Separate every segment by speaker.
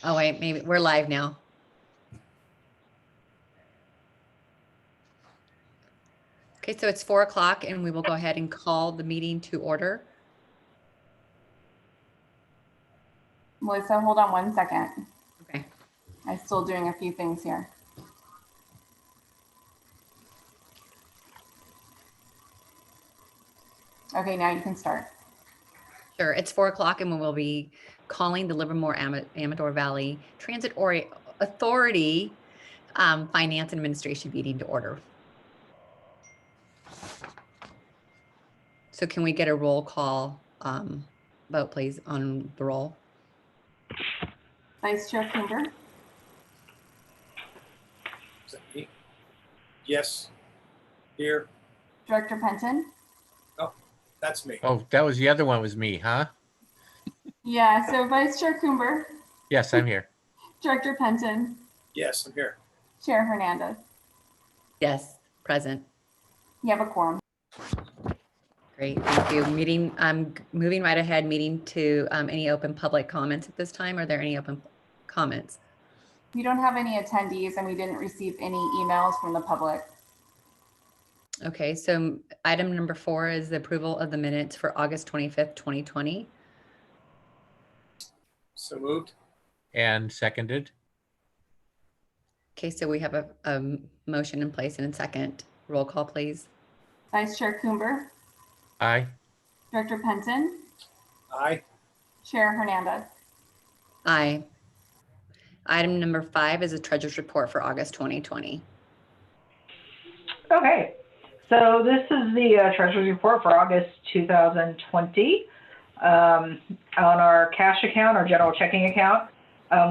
Speaker 1: Oh, wait, maybe we're live now. Okay, so it's 4 o'clock and we will go ahead and call the meeting to order.
Speaker 2: Melissa, hold on 1 second.
Speaker 1: Okay.
Speaker 2: I'm still doing a few things here. Okay, now you can start.
Speaker 1: Sure, it's 4 o'clock and we will be calling the Livermore Amador Valley Transit Authority Finance and Administration meeting to order. So can we get a roll call vote, please, on the roll?
Speaker 2: Vice Chair Coomber?
Speaker 3: Is that me? Yes. Here.
Speaker 2: Director Penton?
Speaker 3: That's me.
Speaker 4: Oh, that was the other one was me, huh?
Speaker 2: Yeah, so Vice Chair Coomber,
Speaker 4: Yes, I'm here.
Speaker 2: Director Penton,
Speaker 3: Yes, I'm here.
Speaker 2: Chair Hernandez.
Speaker 1: Yes, present.
Speaker 2: You have a quorum.
Speaker 1: Great, thank you. Meeting, moving right ahead, meeting to any open public comments at this time. Are there any open comments?
Speaker 2: We don't have any attendees and we didn't receive any emails from the public.
Speaker 1: Okay, so item number 4 is the approval of the minutes for August 25th, 2020.
Speaker 3: So moved.
Speaker 4: And seconded.
Speaker 1: Okay, so we have a motion in place and a second. Roll call, please.
Speaker 2: Vice Chair Coomber,
Speaker 4: Aye.
Speaker 2: Director Penton,
Speaker 3: Aye.
Speaker 2: Chair Hernandez.
Speaker 1: Aye. Item number 5 is a treasurer's report for August 2020.
Speaker 5: Okay, so this is the Treasurer's Report for August 2020. On our cash account, our general checking account,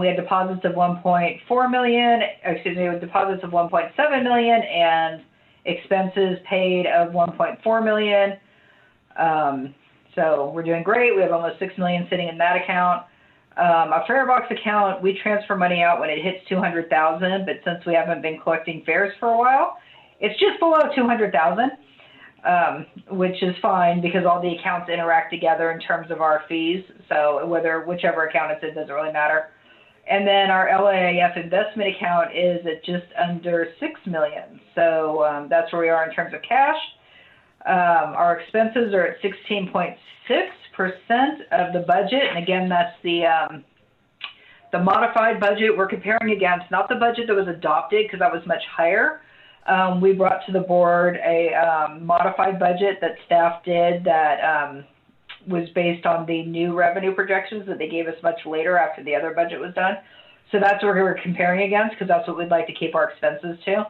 Speaker 5: we had deposits of 1.4 million, excuse me, with deposits of 1.7 million and expenses paid of 1.4 million. So we're doing great. We have almost 6 million sitting in that account. Our fare box account, we transfer money out when it hits 200,000, but since we haven't been collecting fares for a while, it's just below 200,000, which is fine because all the accounts interact together in terms of our fees. So whichever account it's in doesn't really matter. And then our LAIF investment account is at just under 6 million. So that's where we are in terms of cash. Our expenses are at 16.6% of the budget. And again, that's the modified budget we're comparing against, not the budget that was adopted because that was much higher. We brought to the board a modified budget that staff did that was based on the new revenue projections that they gave us much later after the other budget was done. So that's what we're comparing against because that's what we'd like to keep our expenses to.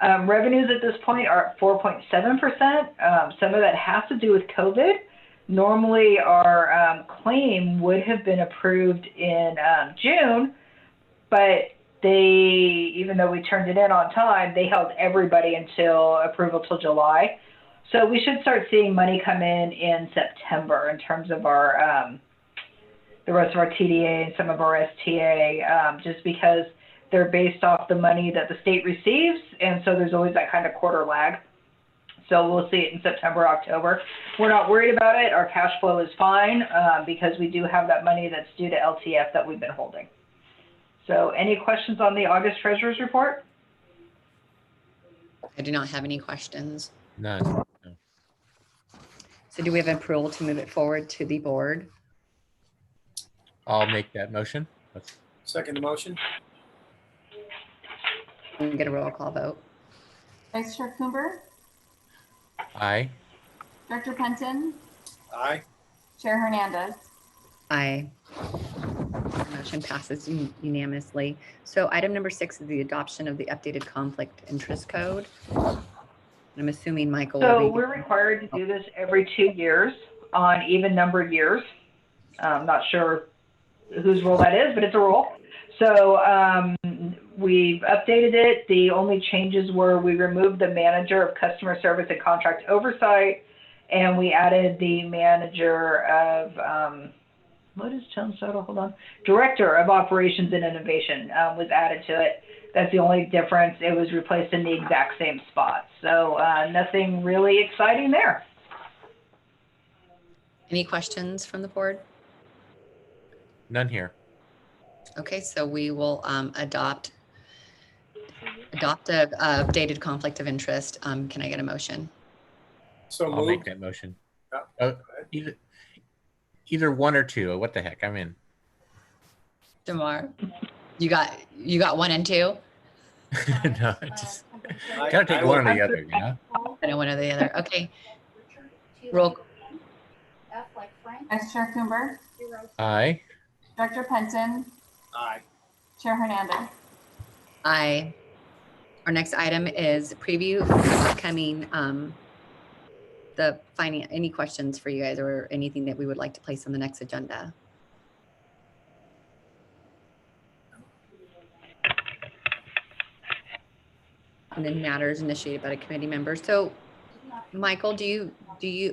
Speaker 5: Revenues at this point are at 4.7%. Some of that has to do with COVID. Normally our claim would have been approved in June, but even though we turned it in on time, they held everybody until approval till July. So we should start seeing money come in September in terms of our, the rest of our TDA and some of our STA, just because they're based off the money that the state receives. And so there's always that kind of quarter lag. So we'll see it in September, October. We're not worried about it. Our cash flow is fine because we do have that money that's due to LTF that we've been holding. So any questions on the August Treasurer's Report?
Speaker 1: I do not have any questions.
Speaker 4: None. No.
Speaker 1: So do we have approval to move it forward to the board?
Speaker 4: I'll make that motion.
Speaker 3: Second motion.
Speaker 1: Can we get a roll call vote?
Speaker 2: Vice Chair Coomber,
Speaker 4: Aye.
Speaker 2: Director Penton,
Speaker 3: Aye.
Speaker 2: Chair Hernandez.
Speaker 1: Aye. Motion passes unanimously. So item number 6 is the adoption of the updated conflict interest code. I'm assuming Michael
Speaker 5: So
Speaker 1: will be.
Speaker 5: we're required to do this every 2 years on even numbered years. I'm not sure whose rule that is, but it's a rule. So we've updated it. The only changes were we removed the manager of customer service and contract oversight, and we added the manager of, what is Jones Soto? Hold on. Director of Operations and Innovation was added to it. That's the only difference. It was replaced in the exact same spot. So nothing really exciting there.
Speaker 1: Any questions from the board?
Speaker 4: None here.
Speaker 1: Okay, so we will adopt a updated conflict of interest. Can I get a motion?
Speaker 3: So
Speaker 4: I'll make
Speaker 3: moved.
Speaker 4: that motion.
Speaker 3: Yeah,
Speaker 4: Oh,
Speaker 3: go ahead.
Speaker 4: either one or two. What the heck? I'm in.
Speaker 1: Jamar, you got one and two?
Speaker 4: No, just
Speaker 3: I-
Speaker 4: gotta take
Speaker 3: I
Speaker 4: one
Speaker 3: will-
Speaker 4: or the other, you know?
Speaker 1: I know one or the other. Okay, roll.
Speaker 2: Vice Chair Coomber,
Speaker 4: Aye.
Speaker 2: Director Penton,
Speaker 3: Aye.
Speaker 2: Chair Hernandez.
Speaker 1: Aye. Our next item is preview upcoming, any questions for you guys or anything that we would like to place on the next agenda? And then matters initiated by a committee member. So Michael,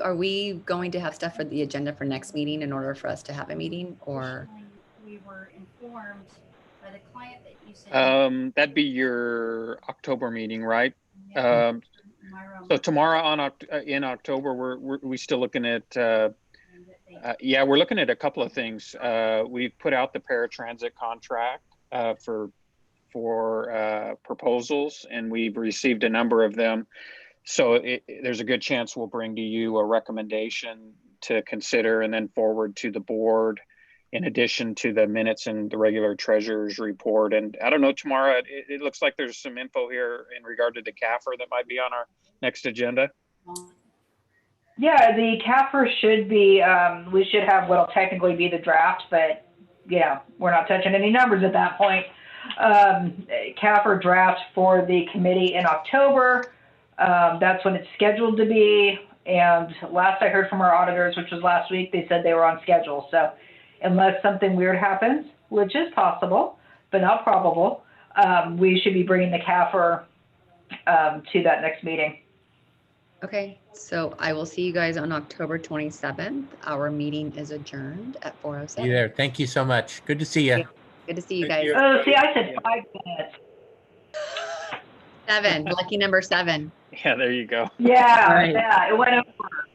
Speaker 1: are we going to have stuff for the agenda for next meeting in order for us to have a meeting or?
Speaker 6: We were informed by the client that you said.
Speaker 7: That'd be your October meeting, right?
Speaker 6: Yeah,
Speaker 7: So
Speaker 6: Myra,
Speaker 7: tomorrow in October, we still looking at,
Speaker 6: that they-
Speaker 7: yeah, we're looking at a couple of things. We've put out the paratransit contract for proposals, and we've received a number of them. So there's a good chance we'll bring to you a recommendation to consider and then forward to the board, in addition to the minutes and the regular treasurer's report. And I don't know, Tamara, it looks like there's some info here in regard to the CAFR that might be on our next agenda.
Speaker 5: Yeah, the CAFR should be, we should have what'll technically be the draft, but yeah, we're not touching any numbers at that point. CAFR draft for the committee in October. That's when it's scheduled to be. And last I heard from our auditors, which was last week, they said they were on schedule. So unless something weird happens, which is possible, but not probable, we should be bringing the CAFR to that next meeting.
Speaker 1: Okay, so I will see you guys on October 27th. Our meeting is adjourned at
Speaker 4: You
Speaker 1: 4:07.
Speaker 4: there. Thank you so much. Good to see you.
Speaker 1: Good to see you
Speaker 3: Thank
Speaker 1: guys.
Speaker 3: you.
Speaker 5: Oh, see, I said 5 minutes.
Speaker 1: 7, lucky number 7.
Speaker 7: Yeah, there you go.
Speaker 5: Yeah,
Speaker 1: All right.
Speaker 5: yeah, it went over.